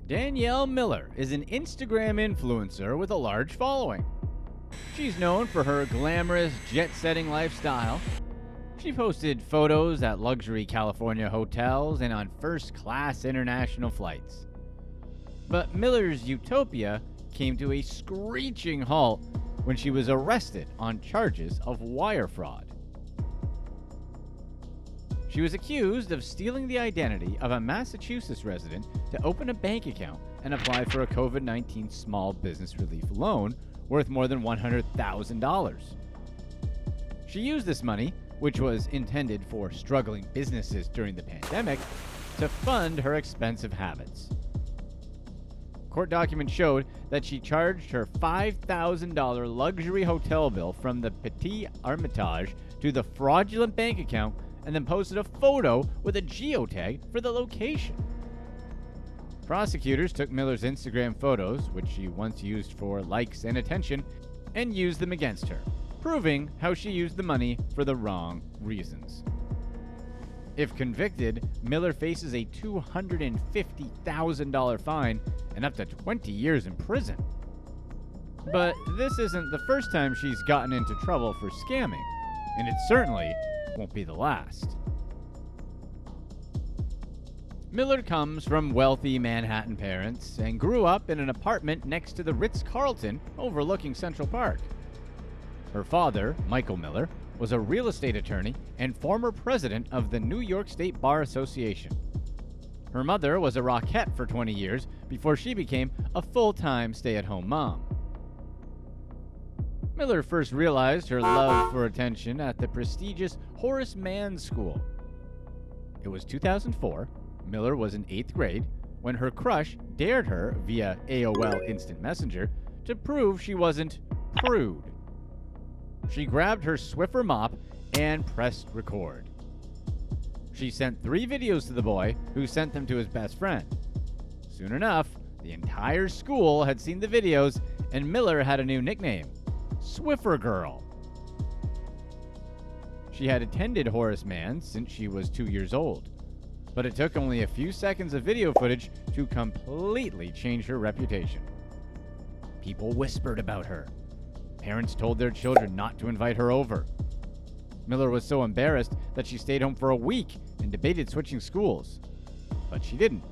Danielle Miller is an Instagram influencer with a large following. She's known for her glamorous, jet-setting lifestyle. She posted photos at luxury California hotels and on first-class international flights. But Miller's utopia came to a screeching halt when she was arrested on charges of wire fraud. She was accused of stealing the identity of a Massachusetts resident to open a bank account and apply for a COVID-19 small business relief loan worth more than $100,000. She used this money, which was intended for struggling businesses during the pandemic, to fund her expensive habits. Court documents showed that she charged her $5,000 luxury hotel bill from the Petit Hermitage to the fraudulent bank account and then posted a photo with a geotag for the location. Prosecutors took Miller's Instagram photos, which she once used for likes and attention, and used them against her, proving how she used the money for the wrong reasons. If convicted, Miller faces a $250,000 fine and up to 20 years in prison. But this isn't the first time she's gotten into trouble for scamming, and it certainly won't be the last. Miller comes from wealthy Manhattan parents and grew up in an apartment next to the Ritz-Carlton overlooking Central Park. Her father, Michael Miller, was a real estate attorney and former president of the New York State Bar Association. Her mother was a Rockette for 20 years before she became a full-time stay-at-home mom. Miller first realized her love for attention at the prestigious Horace Mann School. It was 2004. Miller was in 8th grade when her crush dared her via AOL Instant Messenger to prove she wasn't prude. She grabbed her Swiffer mop and pressed record. She sent 3 videos to the boy, who sent them to his best friend. Soon enough, the entire school had seen the videos, and Miller had a new nickname: Swiffer Girl. She had attended Horace Mann since she was 2 years old, but it took only a few seconds of video footage to completely change her reputation. People whispered about her. Parents told their children not to invite her over. Miller was so embarrassed that she stayed home for a week and debated switching schools. But she didn't.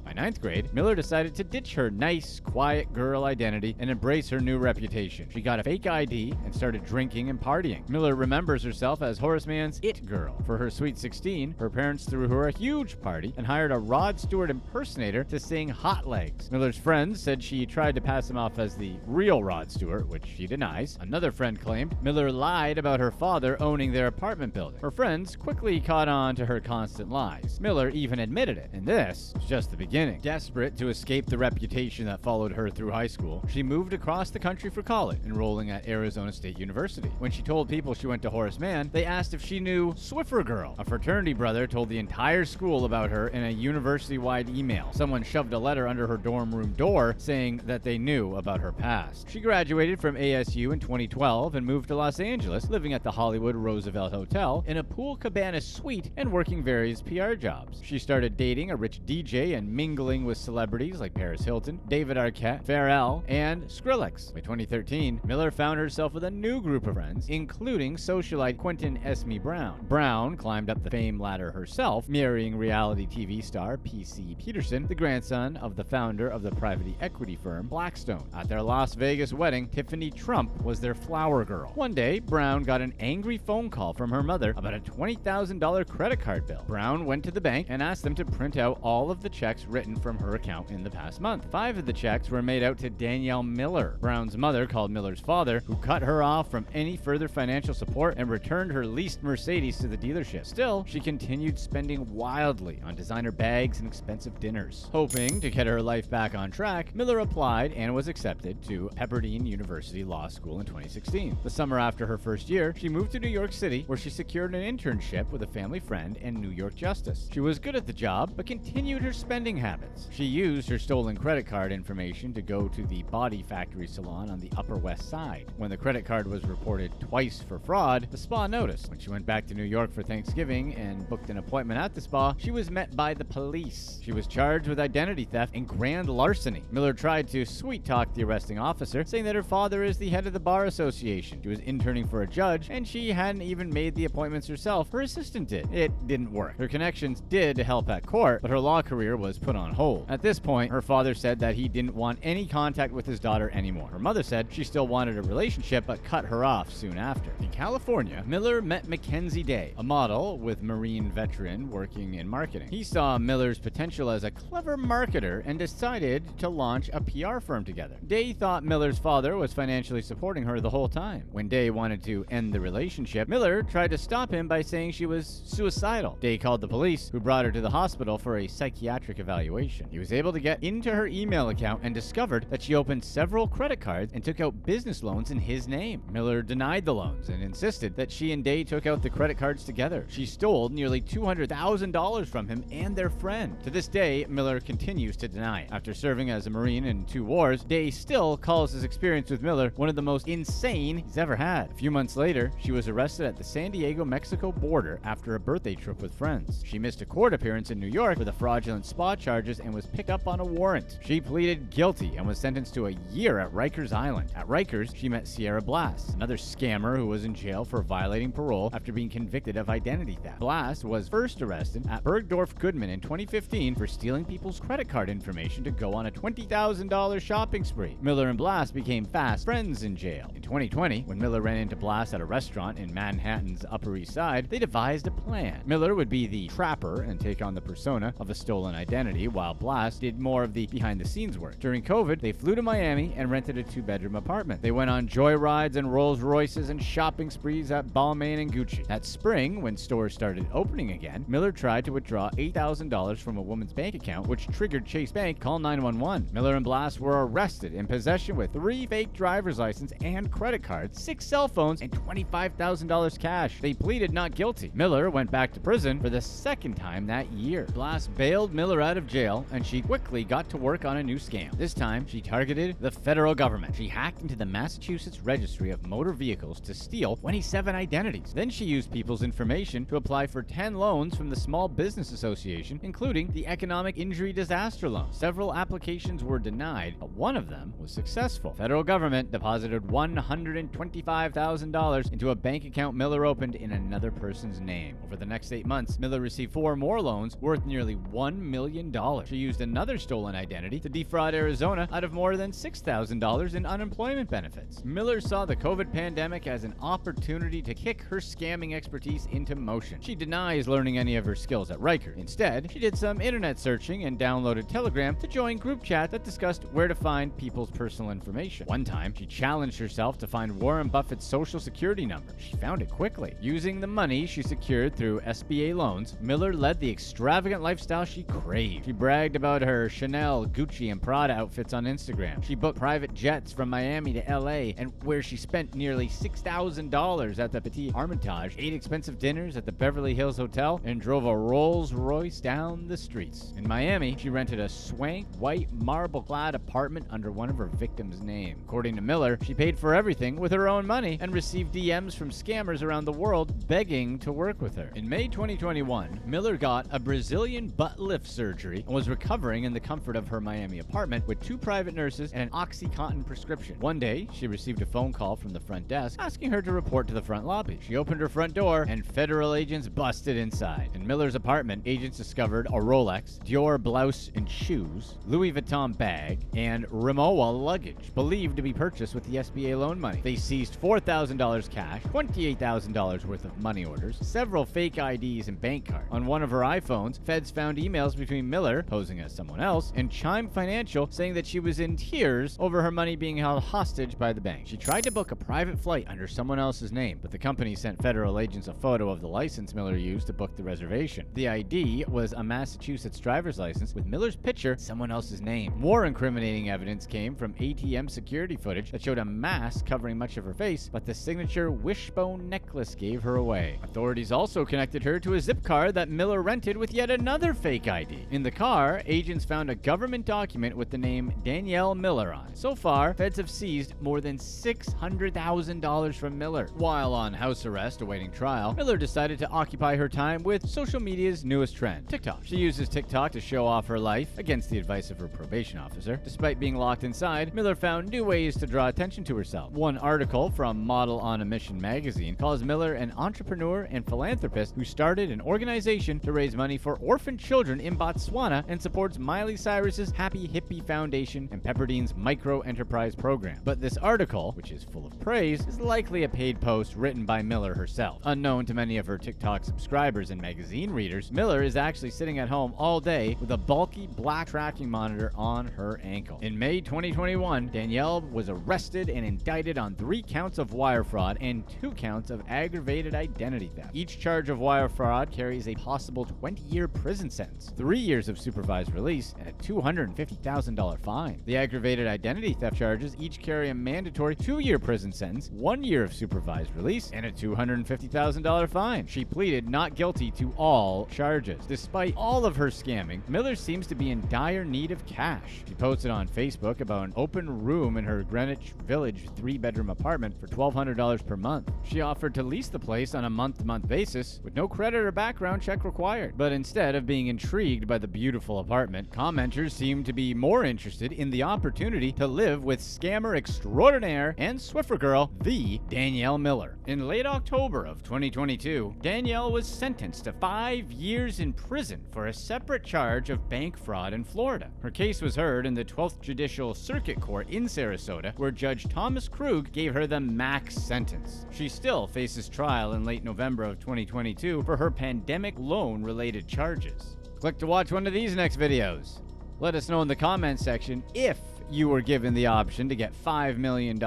By 9th grade, Miller decided to ditch her nice, quiet girl identity and embrace her new reputation. She got a fake ID and started drinking and partying. Miller remembers herself as Horace Mann's it girl. For her Sweet 16, her parents threw her a huge party and hired a Rod Stewart impersonator to sing Hot Legs. Miller's friends said she tried to pass him off as the real Rod Stewart, which she denies. Another friend claimed Miller lied about her father owning their apartment building. Her friends quickly caught on to her constant lies. Miller even admitted it, and this was just the beginning. Desperate to escape the reputation that followed her through high school, she moved across the country for college, enrolling at Arizona State University. When she told people she went to Horace Mann, they asked if she knew Swiffer Girl. A fraternity brother told the entire school about her in a university-wide email. Someone shoved a letter under her dorm room door saying that they knew about her past. She graduated from ASU in 2012 and moved to Los Angeles, living at the Hollywood Roosevelt Hotel in a pool cabana suite and working various PR jobs. She started dating a rich DJ and mingling with celebrities like Paris Hilton, David Arquette, Pharrell, and Skrillex. By 2013, Miller found herself with a new group of friends, including socialite Quentin Esme Brown. Brown climbed up the fame ladder herself, marrying reality TV star P.C. Peterson, the grandson of the founder of the private equity firm Blackstone. At their Las Vegas wedding, Tiffany Trump was their flower girl. One day, Brown got an angry phone call from her mother about a $20,000 credit card bill. Brown went to the bank and asked them to print out all of the checks written from her account in the past month. 5 of the checks were made out to Danielle Miller. Brown's mother called Miller's father, who cut her off from any further financial support and returned her leased Mercedes to the dealership. Still, she continued spending wildly on designer bags and expensive dinners. Hoping to get her life back on track, Miller applied and was accepted to Pepperdine University Law School in 2016. The summer after her first year, she moved to New York City, where she secured an internship with a family friend and New York Justice. She was good at the job, but continued her spending habits. habits. She used her stolen credit card information to go to the Body Factory salon on the Upper West Side. When the credit card was reported twice for fraud, the spa noticed. When she went back to New York for Thanksgiving and booked an appointment at the spa, she was met by the police. She was charged with identity theft and grand larceny. Miller tried to sweet-talk the arresting officer, saying that her father is the head of the bar association. She was interning for a judge, and she hadn't even made the appointments herself. Her assistant did. It didn't work. Her connections did help at court, but her law career was put on hold. At this point, her father said that he didn't want any contact with his daughter anymore. Her mother said she still wanted a relationship, but cut her off soon after. In California, Miller met Mackenzie Day, a model with Marine veteran working in marketing. He saw Miller's potential as a clever marketer and decided to launch a PR firm together. Day thought Miller's father was financially supporting her the whole time. When Day wanted to end the relationship, Miller tried to stop him by saying she was suicidal. Day called the police, who brought her to the hospital for a psychiatric evaluation. He was able to get into her email account and discovered that she opened several credit cards and took out business loans in his name. Miller denied the loans and insisted that she and Day took out the credit cards together. She stole nearly $200,000 from him and their friend. To this day, Miller continues to deny it. After serving as a Marine in 2 wars, Day still calls his experience with Miller one of the most insane he's ever had. A few months later, she was arrested at the San Diego-Mexico border after a birthday trip with friends. She missed a court appearance in New York for the fraudulent spa charges and was picked up on a warrant. She pleaded guilty and was sentenced to a year at Rikers Island. At Rikers, she met Sierra Blast, another scammer who was in jail for violating parole after being convicted of identity theft. Blast was first arrested at Bergdorf Goodman in 2015 for stealing people's credit card information to go on a $20,000 shopping spree. Miller and Blast became fast friends in jail. In 2020, when Miller ran into Blast at a restaurant in Manhattan's Upper East Side, they devised a plan. Miller would be the trapper and take on the persona of a stolen identity, while Blast did more of the behind-the-scenes work. During COVID, they flew to Miami and rented a 2-bedroom apartment. They went on joyrides and Rolls Royces and shopping sprees at Balmain and Gucci. That spring, when stores started opening again, Miller tried to withdraw $8,000 from a woman's bank account, which triggered Chase Bank call 911. Miller and Blast were arrested in possession with 3 fake driver's licenses and credit cards, 6 cell phones, and $25,000 cash. They pleaded not guilty. Miller went back to prison for the 2nd time that year. Blast bailed Miller out of jail, and she quickly got to work on a new scam. This time, she targeted the federal government. She hacked into the Massachusetts Registry of Motor Vehicles to steal 27 identities. Then she used people's information to apply for 10 loans from the Small Business Association, including the Economic Injury Disaster Loan. Several applications were denied, but one of them was successful. Federal government deposited $125,000 into a bank account Miller opened in another person's name. Over the next 8 months, Miller received 4 more loans worth nearly $1 million. She used another stolen identity to defraud Arizona out of more than $6,000 in unemployment benefits. Miller saw the COVID pandemic as an opportunity to kick her scamming expertise into motion. She denies learning any of her skills at Rikers. Instead, she did some internet searching and downloaded Telegram to join group chat that discussed where to find people's personal information. One time, she challenged herself to find Warren Buffett's social security number. She found it quickly. Using the money she secured through SBA loans, Miller led the extravagant lifestyle she craved. She bragged about her Chanel, Gucci, and Prada outfits on Instagram. She booked private jets from Miami to LA, and where she spent nearly $6,000 at the Petit Hermitage, 8 expensive dinners at the Beverly Hills Hotel, and drove a Rolls Royce down the streets. In Miami, she rented a swank, white, marble-clad apartment under one of her victims' name. According to Miller, she paid for everything with her own money and received DMs from scammers around the world begging to work with her. In May 2021, Miller got a Brazilian butt lift surgery and was recovering in the comfort of her Miami apartment with 2 private nurses and an OxyContin prescription. One day, she received a phone call from the front desk asking her to report to the front lobby. She opened her front door and federal agents busted inside. In Miller's apartment, agents discovered a Rolex, Dior blouse and shoes, Louis Vuitton bag, and Rimowa luggage, believed to be purchased with the SBA loan money. They seized $4,000 cash, $28,000 worth of money orders, several fake IDs and bank cards. On one of her iPhones, feds found emails between Miller, posing as someone else, and Chime Financial saying that she was in tears over her money being held hostage by the bank. She tried to book a private flight under someone else's name, but the company sent federal agents a photo of the license Miller used to book the reservation. The ID was a Massachusetts driver's license with Miller's picture, someone else's name. More incriminating evidence came from ATM security footage that showed a mask covering much of her face, but the signature wishbone necklace gave her away. Authorities also connected her to a zip card that Miller rented with yet another fake ID. In the the car, agents found a government document with the name Danielle Miller on it. So far, feds have seized more than $600,000 from Miller. While on house arrest awaiting trial, Miller decided to occupy her time with social media's newest trend, TikTok. She uses TikTok to show off her life against the advice of her probation officer. Despite being locked inside, Miller found new ways to draw attention to herself. One article from Model on a Mission magazine calls Miller an entrepreneur and philanthropist who started an organization to raise money for orphan children in Botswana and supports Miley Cyrus's Happy Hippie Foundation and Pepperdine's Micro Enterprise Program. But this article, which is full of praise, is likely a paid post written by Miller herself. Unknown to many of her TikTok subscribers and magazine readers, Miller is actually sitting at home all day with a bulky black tracking monitor on her ankle. In May 2021, Danielle was arrested and indicted on 3 counts of wire fraud and 2 counts of aggravated identity theft. Each charge of wire fraud carries a possible 20-year prison sentence, 3 years of supervised release, and a $250,000 fine. The aggravated identity theft charges each carry a mandatory 2-year prison sentence, 1 year of supervised release, and a $250,000 fine. She pleaded not guilty to all charges. Despite all of her scamming, Miller seems to be in dire need of cash. She posted on Facebook about an open room in her Greenwich Village 3-bedroom apartment for $1,200 per month. She offered to lease the place on a month-to-month basis with no credit or background check required. But instead of being intrigued by the beautiful apartment, commenters seem to be more interested in the opportunity to live with scammer extraordinaire and Swiffer Girl, the Danielle Miller. In late October of 2022, Danielle was sentenced to 5 years in prison for a separate charge of bank fraud in Florida. Her case was heard in the 12th Judicial Circuit Court in Sarasota, where Judge Thomas Krug gave her the max sentence. She still faces trial in late November of 2022 for her pandemic loan-related charges. Click to watch one of these next videos. Let us know in the comments section if you were given the option to get $5 million,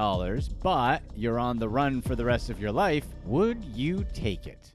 but you're on the run for the rest of your life, would you take it?